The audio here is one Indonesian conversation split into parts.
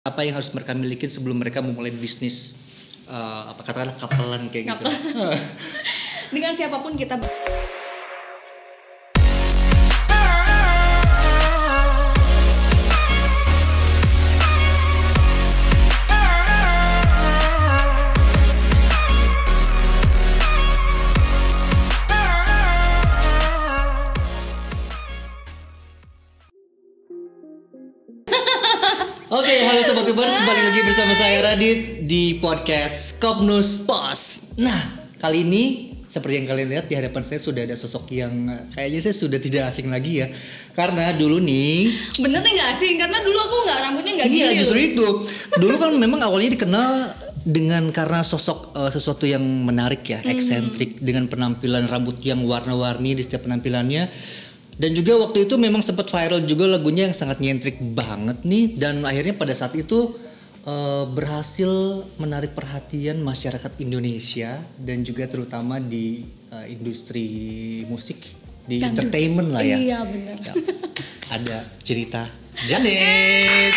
Apa yang harus mereka miliki sebelum mereka memulai bisnis katakanlah kapelan kayak gitu. Dengan siapapun kita. Oke, halo Sobat Ubers, balik lagi bersama saya Radit di podcast Kopnus Pos. Nah, kali ini seperti yang kalian lihat di hadapan saya sudah ada sosok yang kayaknya saya sudah tidak asing lagi ya. Karena dulu nih, bener nih gak asing, karena dulu aku rambutnya gak gini. Iya, justru itu. Dulu kan memang awalnya dikenal dengan karena sosok sesuatu yang menarik ya, eksentrik, dengan penampilan rambut yang warna-warni di setiap penampilannya. Dan juga waktu itu memang sempat viral juga lagunya yang sangat nyentrik banget nih. Dan akhirnya pada saat itu berhasil menarik perhatian masyarakat Indonesia. Dan juga terutama di industri musik, di entertainment lah ya. Iya benar. Ya, ada cerita Janet.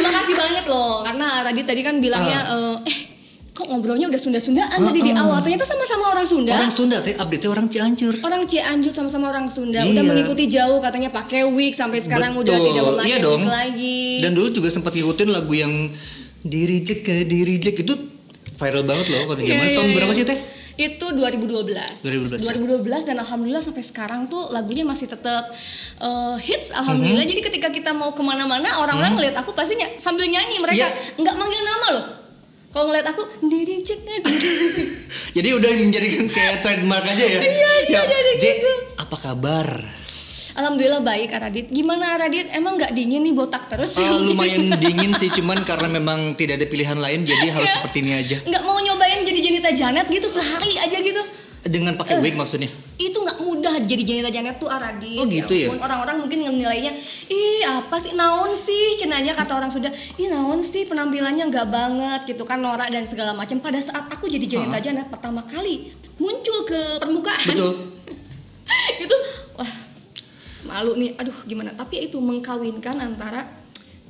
Makasih banget loh. Karena tadi kan bilangnya kok ngobrolnya udah Sunda-Sundaan tadi di awal. Ternyata sama-sama orang Sunda. Orang Sunda, update-nya orang Cianjur. Orang Cianjur sama-sama orang Sunda. Udah mengikuti jauh, katanya pakai wig sampai sekarang. Betul. Udah tidak memakai wig lagi. Dan dulu juga sempat ngikutin lagu yang Dirijek ke Dirijek, itu viral banget loh pada zaman. Tahun berapa sih Teh? Itu 2012 dan alhamdulillah sampai sekarang tuh lagunya masih tetap hits alhamdulillah. Jadi ketika kita mau kemana-mana orang-orang ngeliat aku pastinya sambil nyanyi, mereka nggak manggil nama loh. Kalau ngeliat aku Dirijek. Jadi udah menjadikan kayak trademark aja ya. Iya, J, gitu. Apa kabar? Alhamdulillah baik Radit. Gimana Radit? Emang nggak dingin nih botak terus? Lumayan dingin sih, cuman karena memang tidak ada pilihan lain jadi harus seperti ini aja. Nggak mau nyobain jadi Janita Janet gitu sehari aja gitu? Dengan pakai wig maksudnya? Itu nggak mudah jadi Janita Janet tuh Radit. Oh gitu ya? Orang-orang mungkin nilainya, ih apa sih naon sih cenanya kata orang Sunda, ih naon sih penampilannya nggak banget gitu kan, norak dan segala macam. Pada saat aku jadi Janita Janet pertama kali muncul ke permukaan. Betul. Itu wah malu nih, aduh gimana. Tapi itu mengkawinkan antara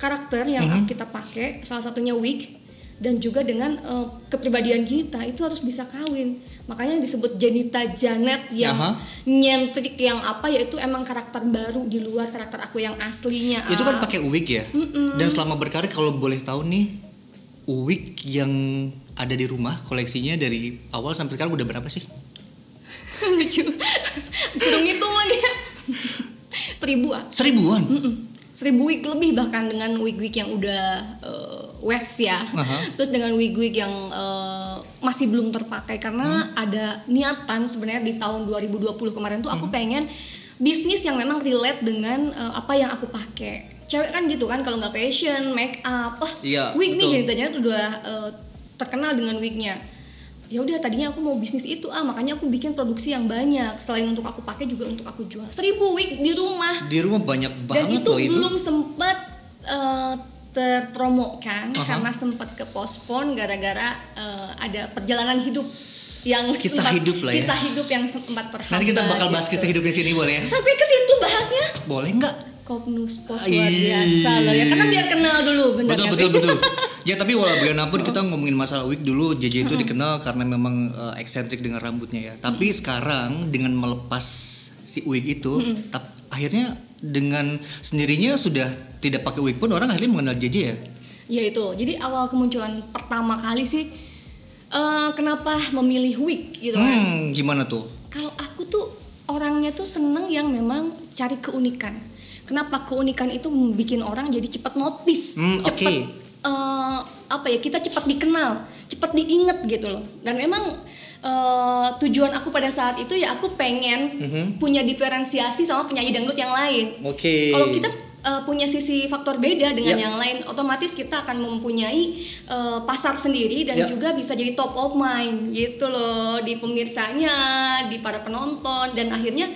karakter yang kita pakai, salah satunya wig, dan juga dengan kepribadian kita itu harus bisa kawin. Makanya disebut Janita Janet yang nyentrik, yang apa ya, itu emang karakter baru di luar karakter aku yang aslinya. Itu kan pakai wig ya. Dan selama berkarir kalau boleh tahu nih, wig yang ada di rumah koleksinya dari awal sampai sekarang udah berapa sih? Lucu. Suruh ngitung lagi ya. 1000-an. 1000 wig lebih bahkan dengan wig-wig yang udah west ya. Terus dengan wig-wig yang masih belum terpakai karena ada niatan sebenarnya di tahun 2020 kemarin tuh aku pengen bisnis yang memang relate dengan apa yang aku pakai. Cewek kan gitu kan, kalau nggak fashion, make up, wig nih jadinya udah terkenal dengan wignya. Ya udah tadinya aku mau bisnis itu makanya aku bikin produksi yang banyak, selain untuk aku pakai juga untuk aku jual. 1000 wig di rumah. Di rumah banyak banget. Dan itu belum sempat terpromokan karena sempat kepospon gara-gara ada perjalanan hidup yang kisah hidup yang sempat terhambat. Nanti kita bakal bahas kisah hidup di sini boleh ya? Sampai ke situ bahasnya? Boleh nggak? Kopnus Pos luar biasa loh ya, karena biar kenal dulu bener. Betul. Ya tapi bagaimanapun kita ngomongin masalah wig dulu, JJ itu dikenal karena memang eksentrik dengan rambutnya ya. Tapi sekarang dengan melepas si wig itu, akhirnya dengan sendirinya sudah tidak pakai wig pun orang akhirnya mengenal JJ ya. Ya itu. Jadi awal kemunculan pertama kali sih kenapa memilih wig gitu kan? Gimana tuh? Kalau aku tuh orangnya tuh seneng yang memang cari keunikan. Kenapa keunikan itu bikin orang jadi cepat notice, cepat kita cepat dikenal, cepat diinget gitu loh. Dan emang tujuan aku pada saat itu ya aku pengen punya diferensiasi sama penyanyi dangdut yang lain. Kalau kita punya sisi faktor beda dengan yang lain, otomatis kita akan mempunyai pasar sendiri dan juga bisa jadi top of mind gitu loh di pemirsanya, di para penonton, dan akhirnya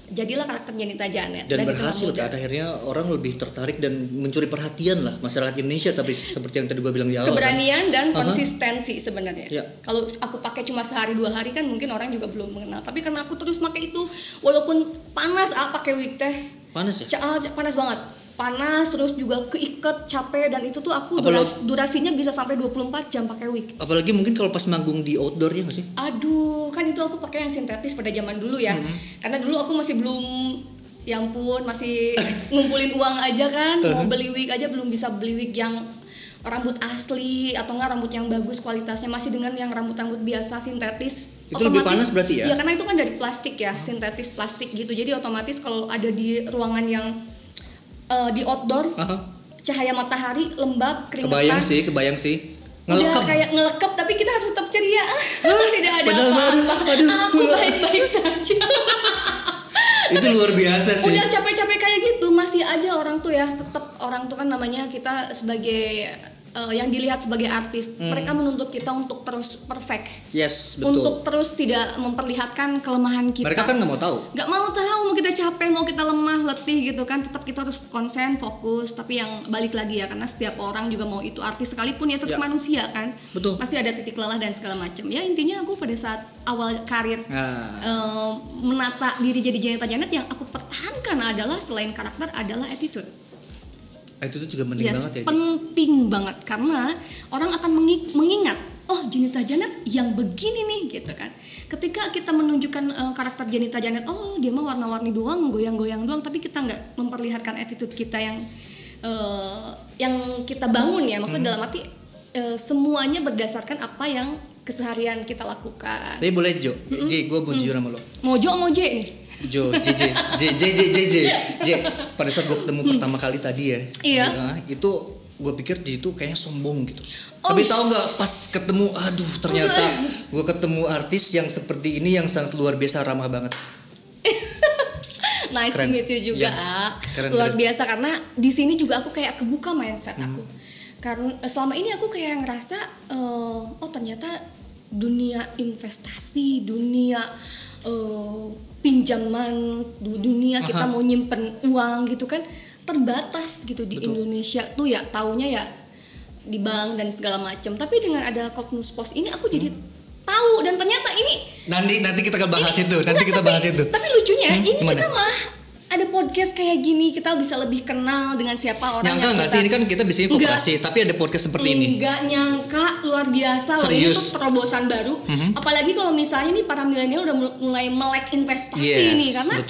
jadilah karakter Janita Janet. Dan berhasil kan, akhirnya orang lebih tertarik dan mencuri perhatian lah masyarakat Indonesia. Tapi seperti yang tadi gue bilang di awal, keberanian dan konsistensi sebenarnya. Kalau aku pakai cuma sehari 2 hari kan mungkin orang juga belum mengenal. Tapi karena aku terus pakai itu, walaupun panas pakai wig teh. Panas ya? Panas banget. panas, terus juga keiket, capek, dan itu tuh aku durasinya bisa sampai 24 jam pakai wig. Apalagi mungkin kalau pas manggung di outdoor ya nggak sih? Aduh, kan itu aku pakai yang sintetis pada zaman dulu ya. Karena dulu aku masih belum, ya ampun, masih ngumpulin uang aja kan, mau beli wig aja belum bisa beli wig yang rambut asli atau enggak rambut yang bagus kualitasnya, masih dengan yang rambut-rambut biasa sintetis. Itu lebih panas berarti ya? Ya karena itu kan dari plastik ya, sintetis plastik gitu. Jadi otomatis kalau ada di ruangan yang di outdoor, cahaya matahari lembab, keringetan. Kebayang sih. Udah kayak ngelekep, tapi kita harus tetap ceria. Tidak ada apa-apa. Aku baik-baik saja. Itu luar biasa sih. Udah capek-capek kayak gitu, masih aja orang tuh ya, tetap orang tuh kan namanya kita sebagai yang dilihat sebagai artis, mereka menuntut kita untuk terus perfect. Yes, betul. Untuk terus tidak memperlihatkan kelemahan kita. Mereka kan nggak mau tahu. Nggak mau tahu, mau kita capek, mau kita lemah, letih gitu kan, tetap kita harus konsen, fokus. Tapi yang balik lagi ya, karena setiap orang juga mau itu artis sekalipun ya tetap manusia kan. Betul. Pasti ada titik lelah dan segala macam. Ya intinya aku pada saat awal karir menata diri jadi Janeta Janet, yang aku pertahankan adalah selain karakter adalah attitude. Itu tuh juga penting banget ya. Penting banget karena orang akan mengingat, oh Janeta Janet yang begini nih gitu kan. Ketika kita menunjukkan karakter Janeta Janet, oh dia mah warna-warni doang, goyang-goyang doang, tapi kita nggak memperlihatkan attitude kita yang kita bangun ya. Maksudnya dalam arti semuanya berdasarkan apa yang keseharian kita lakukan. Tapi boleh Jo, J, gue mau jujur sama lo. Mau J nih. Jo, J. Pada saat gue ketemu pertama kali tadi ya, itu gue pikir J itu kayaknya sombong gitu. Tapi tahu nggak, pas ketemu, aduh ternyata gue ketemu artis yang seperti ini, yang sangat luar biasa, ramah banget. Nice to meet you juga. Ya, luar biasa, karena di sini juga aku kayak kebuka mindset aku. Karena selama ini aku kayak ngerasa, oh ternyata dunia investasi, dunia pinjaman, dunia kita mau nyimpen uang gitu kan terbatas gitu di Indonesia tuh ya, taunya ya di bank dan segala macam. Tapi dengan ada Kopnus Pos ini aku jadi tahu, dan ternyata ini nanti kita bahas itu. Tapi lucunya ini kita mah ada podcast kayak gini, kita bisa lebih kenal dengan siapa orang yang nggak sih, ini kan kita biasanya koperasi, tapi ada podcast seperti ini. Nggak nyangka, luar biasa loh. Ini tuh terobosan baru. Apalagi kalau misalnya nih para milenial udah mulai melek investasi nih, karena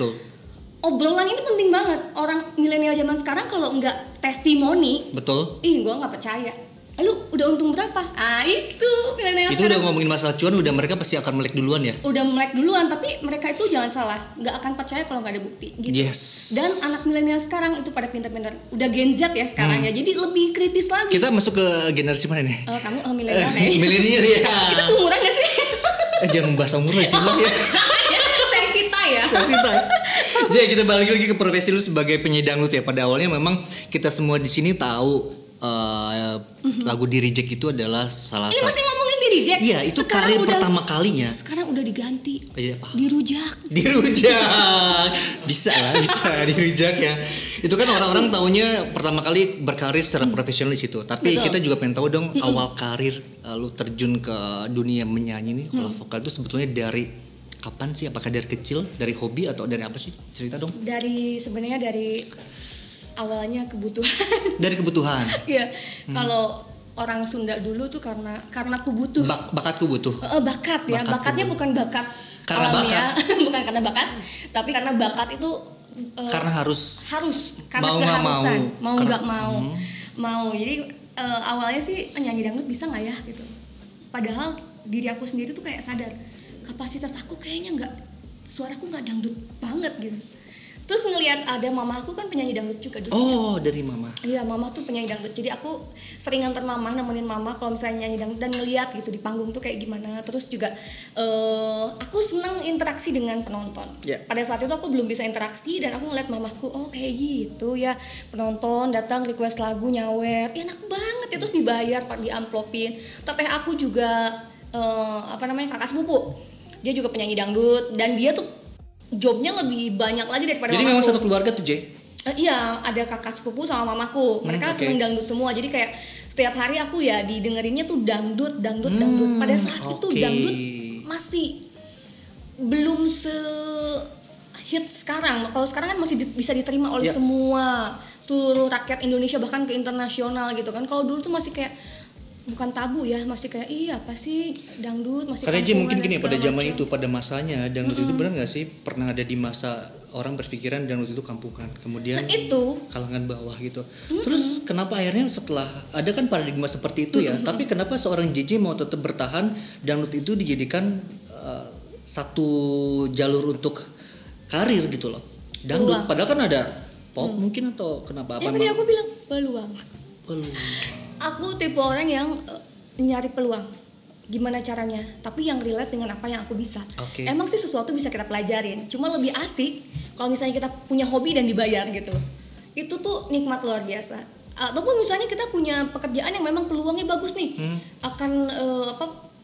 obrolan ini penting banget. Orang milenial zaman sekarang kalau nggak testimoni, gue nggak percaya. Lu udah untung berapa? Itu milenial itu udah ngomongin masalah cuan, udah mereka pasti akan melek duluan ya. Udah melek duluan, tapi mereka itu jangan salah, nggak akan percaya kalau nggak ada bukti gitu. Yes. Dan anak milenial sekarang itu pada pintar-pintar, udah Gen Z ya sekarang ya, jadi lebih kritis lagi. Kita masuk ke generasi mana nih? Kamu milenial ya? Milenial ya. Kita seumuran nggak sih? Jangan bahas umur aja lah ya. Sensita ya. Jadi kita balik lagi ke profesi lu sebagai penyanyi dangdut ya. Pada awalnya memang kita semua di sini tahu lagu Di Reject itu adalah salah satu. Masih ngomongin Di Reject? Iya, itu karir pertama kalinya. Sekarang udah diganti. Iya, Dirujak. Bisa dirujak ya. Itu kan orang-orang taunya pertama kali berkarir secara profesional di situ. Tapi kita juga pengen tahu dong awal karir lu terjun ke dunia menyanyi nih, kalau vokal itu sebetulnya dari kapan sih? Apakah dari kecil, dari hobi, atau dari apa sih? Cerita dong. Sebenarnya dari awalnya kebutuhan. Dari kebutuhan. Iya. Kalau orang Sunda dulu tuh karena aku butuh. Bakatku butuh. Bakat ya. Bakatnya bukan bakat alamiah, bukan karena bakat, tapi karena bakat itu karena harus karena keharusan, mau nggak mau. Jadi awalnya sih nyanyi dangdut bisa nggak ya gitu. Padahal diri aku sendiri tuh kayak sadar kapasitas aku kayaknya nggak, suaraku nggak dangdut banget gitu. Terus ngelihat ada mama aku kan penyanyi dangdut juga dulu. Oh, dari mama. Iya, mama tuh penyanyi dangdut. Jadi aku sering nganter mama, nemenin mama kalau misalnya nyanyi dangdut, dan ngelihat gitu di panggung tuh kayak gimana. Terus juga aku senang interaksi dengan penonton. Yeah. Pada saat itu aku belum bisa interaksi, dan aku ngeliat mamaku, oh kayak gitu ya, penonton datang request lagu nyawer, enak banget ya, terus dibayar, diamplopin. Teteh aku juga kakak sepupu. Dia juga penyanyi dangdut, dan dia tuh jobnya lebih banyak lagi daripada mamaku. Jadi memang satu keluarga tuh, J? Iya, ada kakak sepupu sama mamaku. Mereka seneng dangdut semua. Jadi kayak setiap hari aku ya didengerinnya tuh dangdut. Pada saat itu dangdut masih belum hit sekarang. Kalau sekarang kan masih bisa diterima oleh seluruh rakyat Indonesia, bahkan ke internasional gitu kan. Kalau dulu tuh masih kayak bukan tabu ya, masih kayak apa sih dangdut, masih karena mungkin gini pada zaman itu, pada masanya dangdut itu benar nggak sih pernah ada di masa orang berpikiran dangdut itu kampungan, kemudian itu kalangan bawah gitu. Terus kenapa akhirnya setelah ada kan paradigma seperti itu ya, tapi kenapa seorang JJ mau tetap bertahan dangdut itu dijadikan satu jalur untuk karir gitu loh, dangdut padahal kan ada pop mungkin, atau kenapa? Yang tadi aku bilang peluang. Aku tipe orang yang nyari peluang, gimana caranya, tapi yang relate dengan apa yang aku bisa. Emang sih sesuatu bisa kita pelajarin, cuma lebih asik kalau misalnya kita punya hobi dan dibayar gitu. Itu tuh nikmat luar biasa. Ataupun misalnya kita punya pekerjaan yang memang peluangnya bagus nih, akan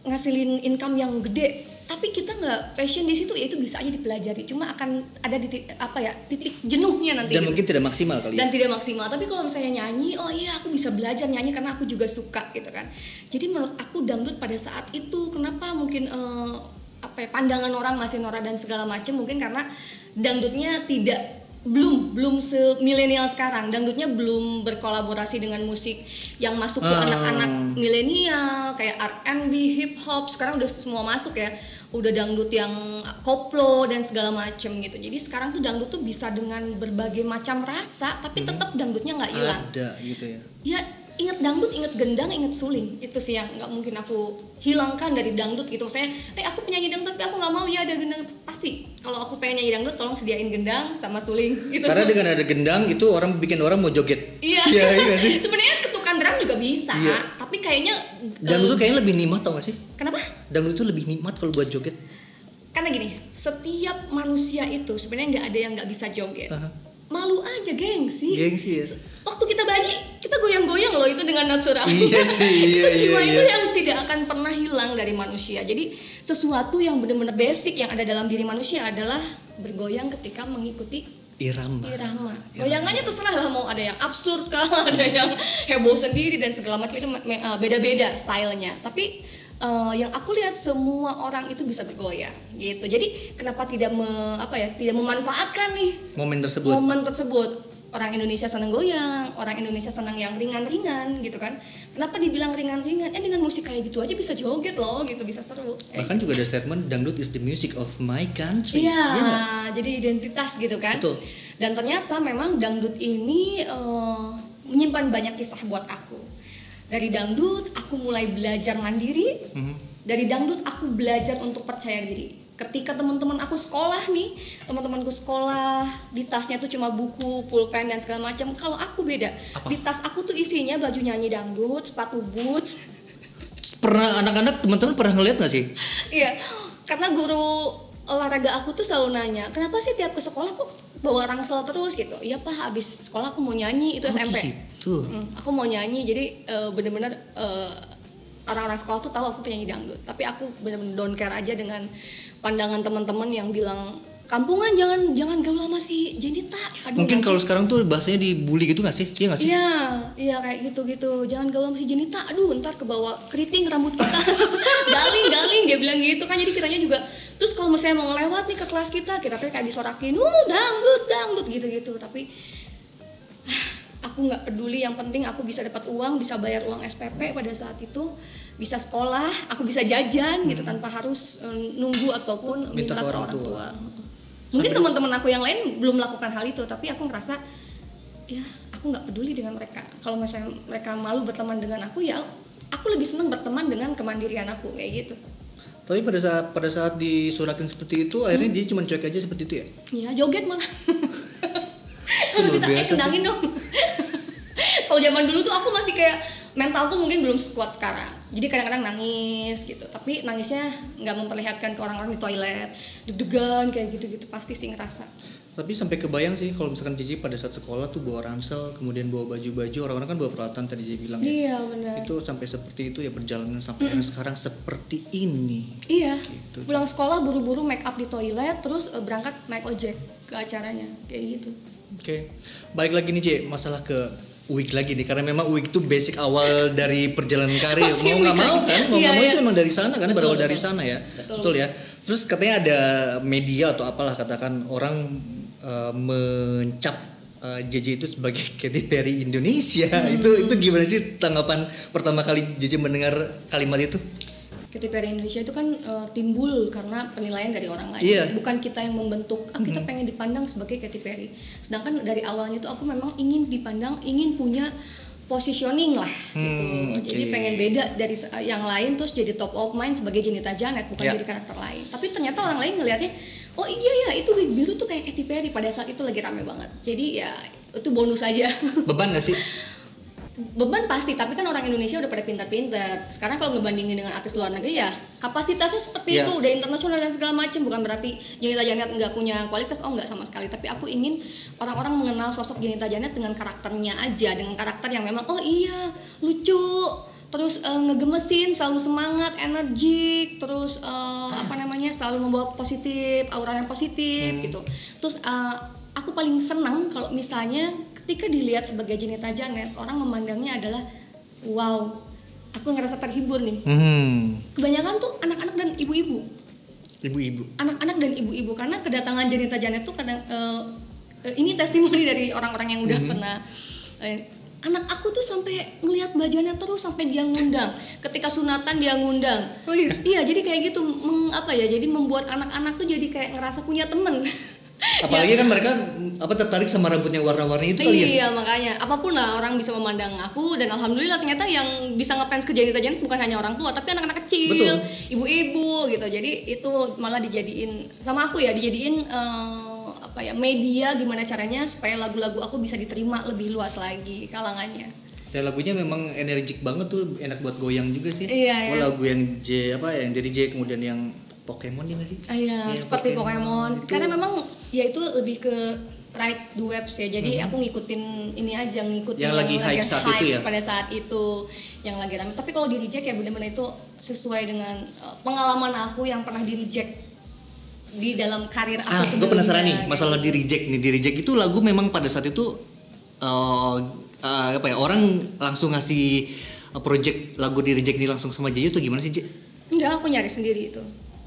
ngasilin income yang gede, tapi kita nggak passion di situ, ya itu bisa aja dipelajari, cuma akan ada titik jenuhnya nanti. Dan gitu. Mungkin tidak maksimal kali. Dan tidak maksimal. Tapi kalau misalnya nyanyi, oh iya aku bisa belajar nyanyi karena aku juga suka gitu kan. Jadi menurut aku dangdut pada saat itu kenapa mungkin pandangan orang masih norak dan segala macam, mungkin karena dangdutnya belum semilenial sekarang. Dangdutnya belum berkolaborasi dengan musik yang masuk ke anak-anak milenial kayak R&B, hip hop. Sekarang udah semua masuk ya. Udah dangdut yang koplo dan segala macem gitu. Jadi sekarang tuh dangdut tuh bisa dengan berbagai macam rasa, tapi tetap dangdutnya nggak hilang. Ada gitu ya. Ya ingat dangdut, ingat gendang, ingat suling. Itu sih yang nggak mungkin aku hilangkan dari dangdut gitu. Maksudnya, aku penyanyi dangdut tapi aku nggak mau ya ada gendang. Pasti kalau aku pengen nyanyi dangdut, tolong sediain gendang sama suling gitu. Karena dengan ada gendang itu bikin orang mau joget. Iya. Sih. Sebenarnya ketukan drum juga bisa, tapi kayaknya dangdut tuh kayaknya lebih nikmat, tau gak sih? Kenapa? Dangdut itu lebih nikmat kalau buat joget. Karena gini, setiap manusia itu sebenarnya nggak ada yang nggak bisa joget. Malu aja, gengsi ya. Waktu kita bayi, kita goyang-goyang loh itu dengan natural. Iya sih. Itu yang tidak akan pernah hilang dari manusia. Jadi sesuatu yang benar-benar basic yang ada dalam diri manusia adalah bergoyang ketika mengikuti irama. Goyangannya terserah lah, mau ada yang absurd kah, ada yang heboh sendiri dan segala macam, itu beda-beda stylenya. Tapi yang aku lihat semua orang itu bisa bergoyang gitu. Jadi kenapa tidak memanfaatkan nih momen tersebut. Orang Indonesia senang goyang, orang Indonesia senang yang ringan-ringan gitu kan. Kenapa dibilang ringan-ringan? Dengan musik kayak gitu aja bisa joget loh gitu, bisa seru. Bahkan juga ada statement dangdut is the music of my country. Iya, jadi identitas gitu kan. Betul. Dan ternyata memang dangdut ini menyimpan banyak kisah buat aku. Dari dangdut aku mulai belajar mandiri. Dari dangdut aku belajar untuk percaya diri. Ketika teman-teman aku sekolah nih, teman-temanku sekolah di tasnya tuh cuma buku, pulpen dan segala macam. Kalau aku beda. Di tas aku tuh isinya baju nyanyi dangdut, sepatu boots. Pernah anak-anak teman-teman pernah ngeliat nggak sih? Iya, karena guru olahraga aku tuh selalu nanya, kenapa sih tiap ke sekolah kok bawa rangsel terus gitu? Iya Pak, habis sekolah aku mau nyanyi, itu SMP. Gitu. Aku mau nyanyi, jadi bener-bener orang-orang sekolah tuh tahu aku penyanyi dangdut. Tapi aku bener-bener don't care aja dengan pandangan teman-teman yang bilang kampungan, jangan gaul sama si Jenita. Mungkin kalau sekarang tuh bahasanya dibully gitu nggak sih? Iya nggak sih? Iya kayak gitu. Jangan gaul sama si Jenita. Aduh, ntar kebawa keriting rambut kita. galing dia bilang gitu kan. Jadi kitanya juga. Terus kalau misalnya mau ngelewat nih ke kelas kita kayak disorakin, dangdut gitu. Tapi aku nggak peduli. Yang penting aku bisa dapat uang, bisa bayar uang SPP pada saat itu. Bisa sekolah, aku bisa jajan gitu tanpa harus nunggu ataupun minta ke orang tua. Mungkin teman-teman aku yang lain belum melakukan hal itu, tapi aku ngerasa ya aku nggak peduli dengan mereka. Kalau misalnya mereka malu berteman dengan aku, ya aku lebih senang berteman dengan kemandirian aku kayak gitu. Tapi pada saat disurakin seperti itu, akhirnya dia cuma cuek aja seperti itu ya? Iya, joget malah. Kalau bisa kendangin dong. Kalau zaman dulu tuh aku masih kayak mentalku mungkin belum sekuat sekarang. Jadi kadang-kadang nangis gitu. Tapi nangisnya nggak memperlihatkan ke orang-orang di toilet. Deg-degan kayak gitu-gitu, pasti sih ngerasa. Tapi sampai kebayang sih kalau misalkan Cici pada saat sekolah tuh bawa ransel, kemudian bawa baju-baju, orang-orang kan bawa peralatan tadi Cici bilang ya. Iya benar. Itu sampai seperti itu ya perjalanan sampai sekarang seperti ini. Iya. Gitu, pulang sekolah buru-buru make up di toilet, terus berangkat naik ojek ke acaranya kayak gitu. Oke. Balik lagi nih Ci, masalah ke Wig lagi nih, karena memang wig itu basic awal dari perjalanan karir. Mau nggak mau kan, mau nggak mau itu memang dari sana kan, berawal dari sana ya. Betul ya. Terus katanya ada media atau apalah katakan orang mencap JJ itu sebagai Katy Perry Indonesia. Itu gimana sih tanggapan pertama kali JJ mendengar kalimat itu? Katy Perry Indonesia itu kan timbul karena penilaian dari orang lain, bukan kita yang membentuk. Kita pengen dipandang sebagai Katy Perry. Sedangkan dari awalnya itu aku memang ingin dipandang, ingin punya positioning lah gitu. Jadi pengen beda dari yang lain, terus jadi top of mind sebagai Jenita Janet, bukan jadi karakter lain. Tapi ternyata orang lain ngelihatnya, oh iya ya itu wig biru tuh kayak Katy Perry. Pada saat itu lagi rame banget. Jadi ya itu bonus aja. Beban gak sih? Beban pasti, tapi kan orang Indonesia udah pada pintar-pintar. Sekarang kalau ngebandingin dengan artis luar negeri ya kapasitasnya seperti itu, udah internasional dan segala macam. Bukan berarti Jenita Janet nggak punya kualitas, nggak sama sekali. Tapi aku ingin orang-orang mengenal sosok Jenita Janet dengan karakternya aja, dengan karakter yang memang oh iya lucu, terus ngegemesin, selalu semangat, energik, terus selalu membawa positif, aura yang positif gitu. Terus aku paling senang kalau misalnya ketika dilihat sebagai Jenita Janet, orang memandangnya adalah wow, aku ngerasa terhibur nih. Kebanyakan tuh anak-anak dan ibu-ibu. Anak-anak dan ibu-ibu, karena kedatangan Jenita Janet tuh kadang ini testimoni dari orang-orang yang udah pernah. Anak aku tuh sampai ngelihat Mbak Janet terus sampai dia ngundang. Ketika sunatan dia ngundang. Oh iya. Iya, jadi kayak gitu jadi membuat anak-anak tuh jadi kayak ngerasa punya temen. Apalagi kan mereka tertarik sama rambut yang warna-warni itu kali ya. Iya, makanya apapun lah orang bisa memandang aku, dan alhamdulillah ternyata yang bisa ngefans ke Jenita Janet bukan hanya orang tua tapi anak-anak kecil, ibu-ibu gitu. Jadi itu malah dijadiin sama aku dijadiin media gimana caranya supaya lagu-lagu aku bisa diterima lebih luas lagi kalangannya. Dan lagunya memang energik banget tuh, enak buat goyang juga sih. Iya. Lagu yang yang dari J kemudian yang Pokemon ya nggak sih? Iya, seperti Pokemon. Karena memang ya itu lebih ke ride the waves ya. Jadi aku ngikutin ini aja, ngikutin yang lagi hype saat itu ya. Pada saat itu yang lagi ramai. Tapi kalau di reject ya benar-benar itu sesuai dengan pengalaman aku yang pernah di reject di dalam karir aku sebelumnya. Gue penasaran nih masalah di reject nih. Di reject itu lagu memang pada saat itu orang langsung ngasih project lagu di reject ini langsung sama JJ atau gimana sih, J? Enggak, aku nyari sendiri itu.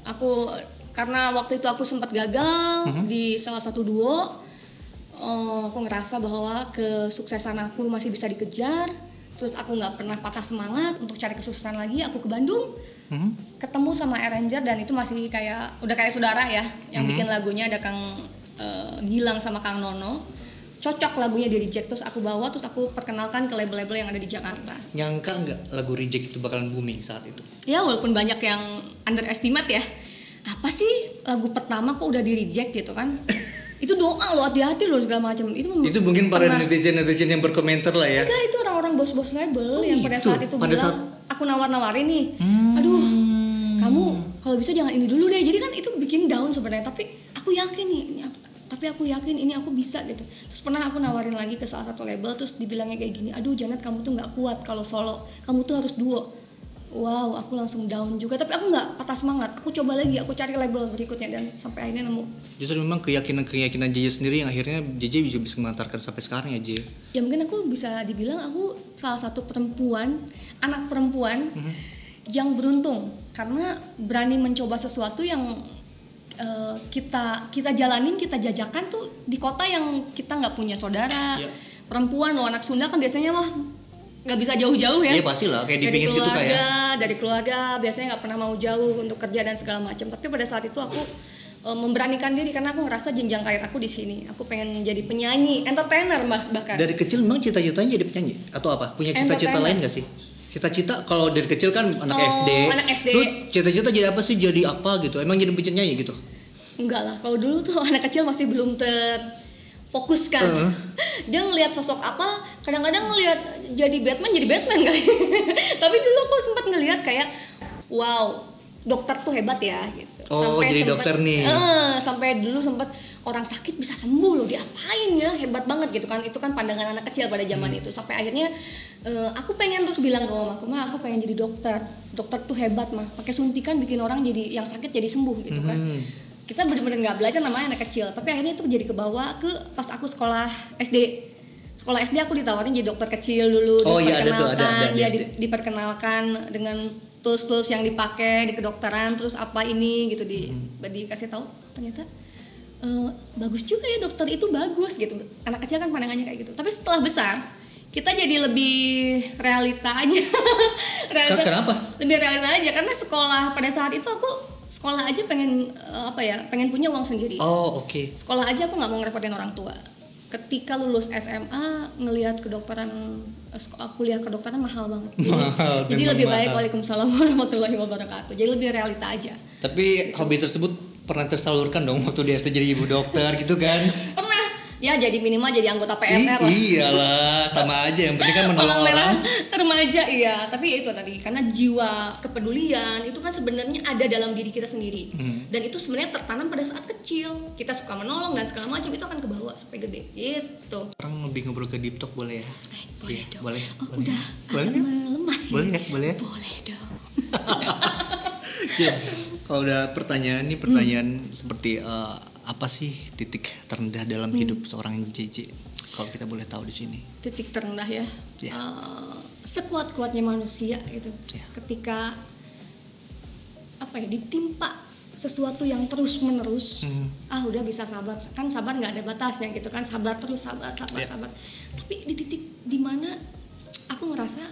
Aku karena waktu itu aku sempat gagal di salah satu duo, aku ngerasa bahwa kesuksesan aku masih bisa dikejar. Terus aku nggak pernah patah semangat untuk cari kesuksesan lagi. Aku ke Bandung, ketemu sama arranger, dan itu masih udah kayak saudara ya, yang bikin lagunya ada Kang Gilang sama Kang Nono. Cocok lagunya di reject, terus aku bawa, terus aku perkenalkan ke label-label yang ada di Jakarta. Nyangka nggak lagu reject itu bakalan booming saat itu? Ya walaupun banyak yang underestimate ya, apa sih lagu pertama kok udah di reject gitu kan? Itu doa loh, hati-hati loh segala macam. Itu mungkin para netizen yang berkomentar lah ya. Enggak, itu orang-orang bos-bos label yang pada saat itu bilang, aku nawar-nawarin nih, aduh kamu kalau bisa jangan ini dulu deh. Jadi kan itu bikin down sebenarnya, tapi aku yakin ini aku bisa gitu. Terus pernah aku nawarin lagi ke salah satu label, terus dibilangnya kayak gini, aduh Janet kamu tuh nggak kuat kalau solo, kamu tuh harus duo. Wow, aku langsung down juga, tapi aku nggak patah semangat. Aku coba lagi, aku cari label berikutnya, dan sampai akhirnya nemu. Justru memang keyakinan JJ sendiri yang akhirnya JJ bisa mengantarkan sampai sekarang ya, J. Ya mungkin aku bisa dibilang aku salah satu anak perempuan yang beruntung karena berani mencoba sesuatu yang kita jalanin, kita jajakan tuh di kota yang kita nggak punya saudara. Perempuan loh, anak Sunda kan biasanya nggak bisa jauh-jauh ya. Iya pastilah, kayak dipingin gitu kayak. Dari keluarga biasanya nggak pernah mau jauh untuk kerja dan segala macam. Tapi pada saat itu aku memberanikan diri karena aku ngerasa jenjang karir aku di sini. Aku pengen jadi penyanyi, entertainer bahkan. Dari kecil memang cita-citanya jadi penyanyi atau apa? Punya cita-cita lain nggak sih? Cita-cita kalau dari kecil kan anak SD. Lu cita-cita jadi apa sih? Jadi apa gitu? Emang jadi penyanyi gitu? Enggak lah. Kalau dulu tuh anak kecil masih belum terfokuskan. Dia ngelihat sosok apa? Kadang-kadang ngelihat jadi Batman kali. Tapi dulu aku sempat ngelihat kayak wow, dokter tuh hebat ya gitu. Sampai jadi dokter nih. Sampai dulu sempat orang sakit bisa sembuh loh, diapain ya, hebat banget gitu kan. Itu kan pandangan anak kecil pada zaman itu. Sampai akhirnya aku pengen terus bilang ke mamaku, "Ma, aku pengen jadi dokter. Dokter tuh hebat, mah. Pakai suntikan bikin orang jadi yang sakit jadi sembuh gitu kan." Kita benar-benar nggak belajar namanya anak kecil. Tapi akhirnya itu jadi kebawa ke pas aku sekolah sekolah SD aku ditawarin jadi dokter kecil dulu, diperkenalkan dengan tools yang dipakai di kedokteran, terus apa ini gitu dikasih tahu ternyata bagus juga ya, dokter itu bagus gitu. Anak kecil kan pandangannya kayak gitu. Tapi setelah besar kita jadi lebih realita aja. Kenapa? Lebih realita aja karena sekolah pada saat itu aku sekolah aja pengen pengen punya uang sendiri. Oh, oke. Sekolah aja aku nggak mau ngerepotin orang tua. Ketika lulus SMA ngelihat kedokteran, kuliah kedokteran mahal banget. Jadi lebih baik. Waalaikumsalam warahmatullahi wabarakatuh. Jadi lebih realita aja. Tapi hobi tersebut pernah tersalurkan dong waktu dia jadi ibu dokter gitu kan? Pernah. Ya jadi minimal jadi anggota PRR lah. Iyalah, sama aja, yang penting kan menolong orang. Remaja iya, tapi itu tadi karena jiwa kepedulian itu kan sebenarnya ada dalam diri kita sendiri. Dan itu sebenarnya tertanam pada saat kecil. Kita suka menolong dan segala macam, itu akan kebawa sampai gede. Gitu. Sekarang lebih ngobrol ke deep talk boleh ya? Boleh dong. Boleh. Oh, boleh. Udah boleh agak melemah. Boleh ya? Boleh ya? Boleh dong. Kalau udah pertanyaan seperti apa sih titik terendah dalam hidup seorang JJ? Kalau kita boleh tahu di sini. Titik terendah ya. Sekuat-kuatnya manusia gitu. Ketika ditimpa sesuatu yang terus menerus, udah bisa sabar. Kan sabar nggak ada batasnya gitu kan. Sabar terus sabar. Tapi di titik dimana aku ngerasa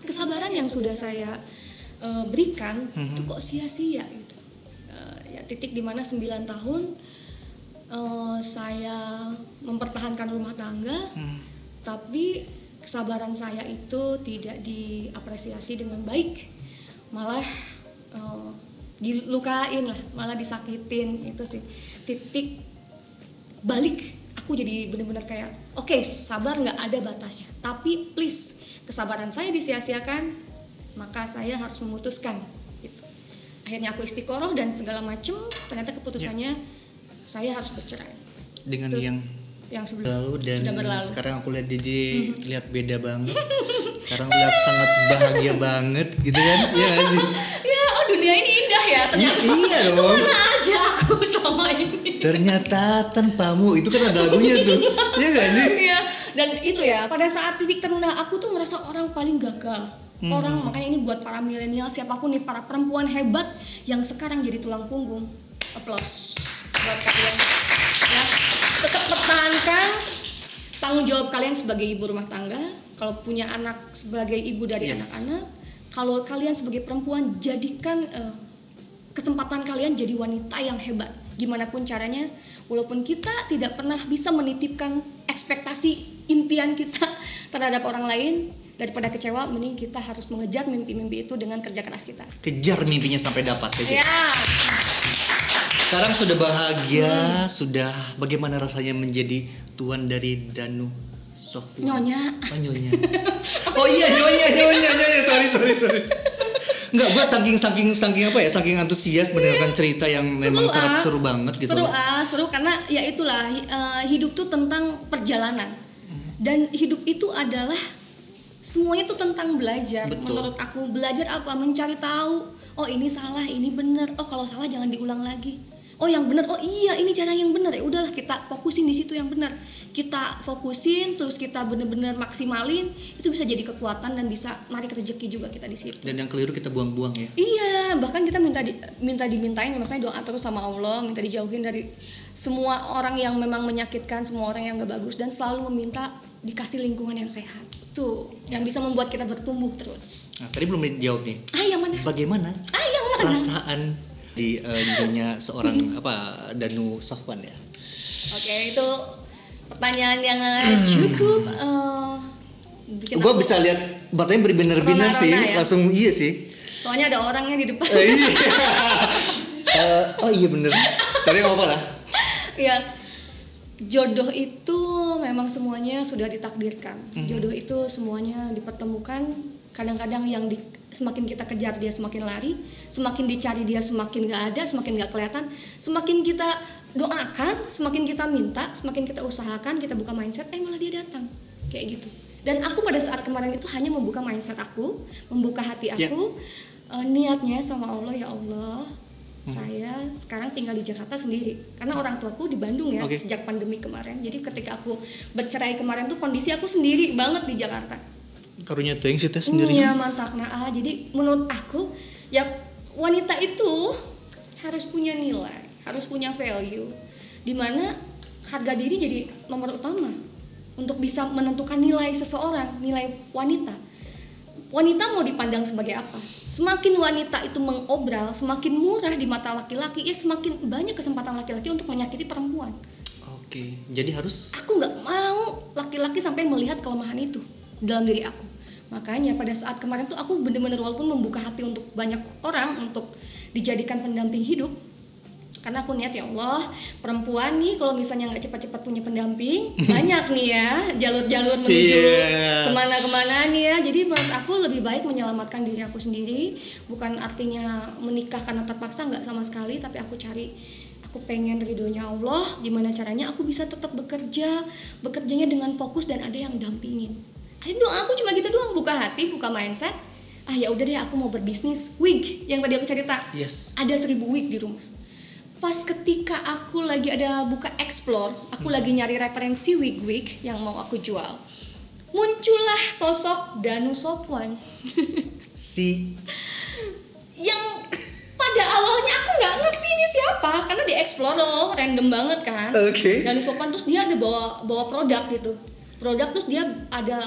kesabaran yang sudah saya berikan itu kok sia-sia gitu. Titik dimana 9 tahun saya mempertahankan rumah tangga, tapi kesabaran saya itu tidak diapresiasi dengan baik, malah dilukain lah, malah disakitin. Itu sih titik balik. Aku jadi benar-benar kayak oke, sabar nggak ada batasnya, tapi please kesabaran saya disia-siakan, maka saya harus memutuskan gitu. Akhirnya aku istiqoroh dan segala macem, ternyata keputusannya saya harus bercerai dengan itu yang sebelum lalu, dan sudah berlalu. Sekarang aku lihat JJ lihat beda banget. Sekarang lihat sangat bahagia banget gitu kan? Iya gak sih? Ya, dunia ini indah ya ternyata. Iya dong. Kemana aja aku selama ini? Ternyata tanpamu, itu kan ada lagunya tuh. Iya gak sih? Iya. Dan itu ya, pada saat titik terendah aku tuh ngerasa orang paling gagal. Makanya ini buat para milenial, siapapun nih, para perempuan hebat yang sekarang jadi tulang punggung. Applause buat kalian ya, tetap pertahankan tanggung jawab kalian sebagai ibu rumah tangga. Kalau punya anak, sebagai ibu dari anak-anak. Kalau kalian sebagai perempuan, jadikan kesempatan kalian jadi wanita yang hebat gimana pun caranya. Walaupun kita tidak pernah bisa menitipkan ekspektasi impian kita terhadap orang lain, daripada kecewa, mending kita harus mengejar mimpi-mimpi itu dengan kerja keras kita. Kejar mimpinya sampai dapat aja. Ya. Sekarang sudah bahagia, sudah bagaimana rasanya menjadi tuan dari Danu Sofwan? Nyonya. Oh, nyonya. Oh iya, nyonya. Sorry. Enggak, gue saking antusias mendengarkan cerita yang memang sangat seru banget gitu. Seru karena ya itulah hidup tuh tentang perjalanan. Dan hidup itu adalah semuanya tuh tentang belajar. Betul. Menurut aku belajar apa? Mencari tahu. Oh ini salah, ini benar. Oh kalau salah jangan diulang lagi. Oh yang benar, oh iya ini cara yang benar. Ya udahlah kita fokusin di situ yang benar. Kita fokusin, terus kita benar-benar maksimalin, itu bisa jadi kekuatan dan bisa narik rezeki juga kita di situ. Dan yang keliru kita buang-buang ya. Iya, bahkan kita minta dimintain, maksudnya doa terus sama Allah, minta dijauhin dari semua orang yang memang menyakitkan, semua orang yang gak bagus, dan selalu meminta dikasih lingkungan yang sehat. Tuh, yang bisa membuat kita bertumbuh terus. Nah, tadi belum dijawab nih. Yang mana? Bagaimana? Yang mana? Perasaan di dirinya seorang Danu Sofwan ya. Oke, itu pertanyaan yang cukup bikin gua bisa lihat matanya berbinar-binar sih, ya? Langsung iya sih. Soalnya ada orangnya di depan. Iya. Oh iya bener. Tapi nggak apa-apa lah. Iya. Jodoh itu memang semuanya sudah ditakdirkan. Jodoh itu semuanya dipertemukan. Kadang-kadang yang semakin kita kejar dia semakin lari, semakin dicari dia semakin gak ada, semakin gak kelihatan. Semakin kita doakan, semakin kita minta, semakin kita usahakan, kita buka mindset, malah dia datang. Kayak gitu. Dan aku pada saat kemarin itu hanya membuka mindset aku, membuka hati aku, niatnya sama Allah, ya Allah, Saya sekarang tinggal di Jakarta sendiri karena orang tuaku di Bandung ya sejak pandemi kemarin. Jadi ketika aku bercerai kemarin tuh kondisi aku sendiri banget di Jakarta. Karunya tuh yang sih sendiri. Iya mantap. Nah, jadi menurut aku ya wanita itu harus punya nilai, harus punya value, dimana harga diri jadi nomor utama untuk bisa menentukan nilai seseorang, nilai wanita. Wanita mau dipandang sebagai apa? Semakin wanita itu mengobral, semakin murah di mata laki-laki, ya semakin banyak kesempatan laki-laki untuk menyakiti perempuan. Oke, jadi harus. Aku nggak mau laki-laki sampai melihat kelemahan itu dalam diri aku. Makanya pada saat kemarin tuh aku bener-bener walaupun membuka hati untuk banyak orang untuk dijadikan pendamping hidup. Karena aku niat ya Allah, perempuan nih kalau misalnya nggak cepat-cepat punya pendamping, banyak nih ya jalur-jalur menuju kemana-kemana nih ya. Jadi menurut aku lebih baik menyelamatkan diri aku sendiri, bukan artinya menikah karena terpaksa, nggak sama sekali. Tapi aku pengen ridhonya Allah, gimana caranya aku bisa tetap bekerjanya dengan fokus dan ada yang dampingin. Doa aku cuma gitu doang, buka hati, buka mindset. Ya udah deh aku mau berbisnis wig yang tadi aku cerita. Ada 1000 wig di rumah. Pas ketika aku lagi ada buka explore, aku lagi nyari referensi wig-wig yang mau aku jual, muncullah sosok Danu Sopwan yang pada awalnya aku nggak ngerti ini siapa karena di explore random banget kan. Danu Sopwan terus dia ada bawa produk gitu, terus dia ada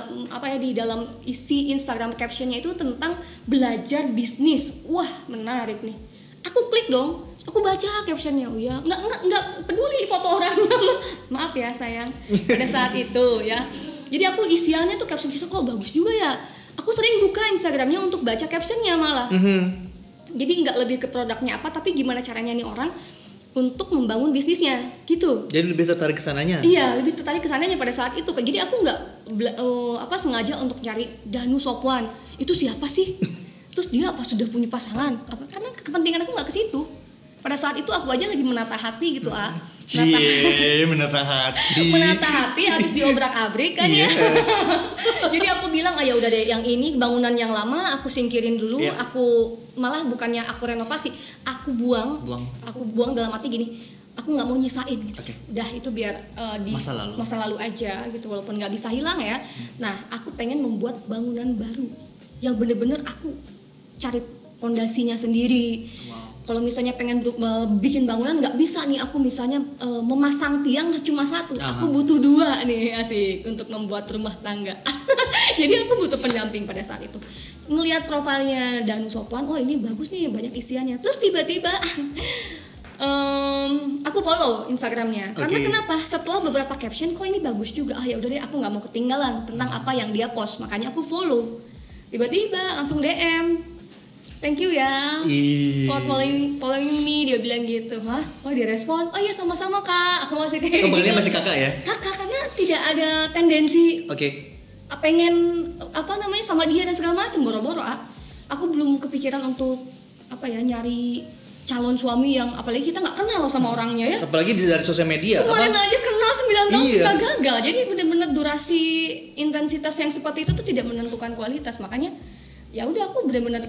di dalam isi Instagram captionnya itu tentang belajar bisnis. Wah menarik nih, aku klik dong. Aku baca captionnya, nggak peduli foto orang, maaf ya sayang, pada saat itu ya. Jadi aku isiannya tuh caption kok bagus juga ya. Aku sering buka Instagramnya untuk baca captionnya malah. Jadi nggak lebih ke produknya apa, tapi gimana caranya nih orang untuk membangun bisnisnya gitu. Jadi lebih tertarik ke sananya? Iya, lebih tertarik ke sananya pada saat itu. Jadi aku nggak sengaja untuk nyari Danu Sopwan. Itu siapa sih? Terus dia apa sudah punya pasangan? Karena kepentingan aku nggak ke situ. Pada saat itu aku aja lagi menata hati gitu menata hati habis diobrak-abrik kan ya. Jadi aku bilang ya udah deh, yang ini bangunan yang lama aku singkirin dulu. Aku malah bukannya aku renovasi, aku buang dalam arti gini, aku nggak mau nyisain gitu. Udah itu biar di masa lalu aja gitu, walaupun nggak bisa hilang ya. Nah aku pengen membuat bangunan baru yang bener-bener aku cari fondasinya sendiri. Kalau misalnya pengen bikin bangunan nggak bisa nih aku misalnya memasang tiang cuma satu, aku butuh 2 nih asik untuk membuat rumah tangga. Jadi aku butuh pendamping pada saat itu. Ngelihat profilnya Danu Sopwan, ini bagus nih banyak isiannya. Terus tiba-tiba aku follow Instagramnya. Karena kenapa? Setelah beberapa caption kok ini bagus juga. Ya udah deh aku nggak mau ketinggalan tentang apa yang dia post, makanya aku follow. Tiba-tiba langsung DM. Thank you ya for following me, dia bilang gitu. Dia respon, iya sama-sama kak. Aku masih kayak kembali masih kakak ya? Kakak, karena tidak ada tendensi pengen sama dia dan segala macam, boro-boro. Aku belum kepikiran untuk nyari calon suami yang apalagi kita nggak kenal sama orangnya ya. Apalagi dari sosial media. Kemarin aja kenal 9 tahun bisa gagal. Jadi benar-benar durasi intensitas yang seperti itu tuh tidak menentukan kualitas. Makanya ya udah aku benar-benar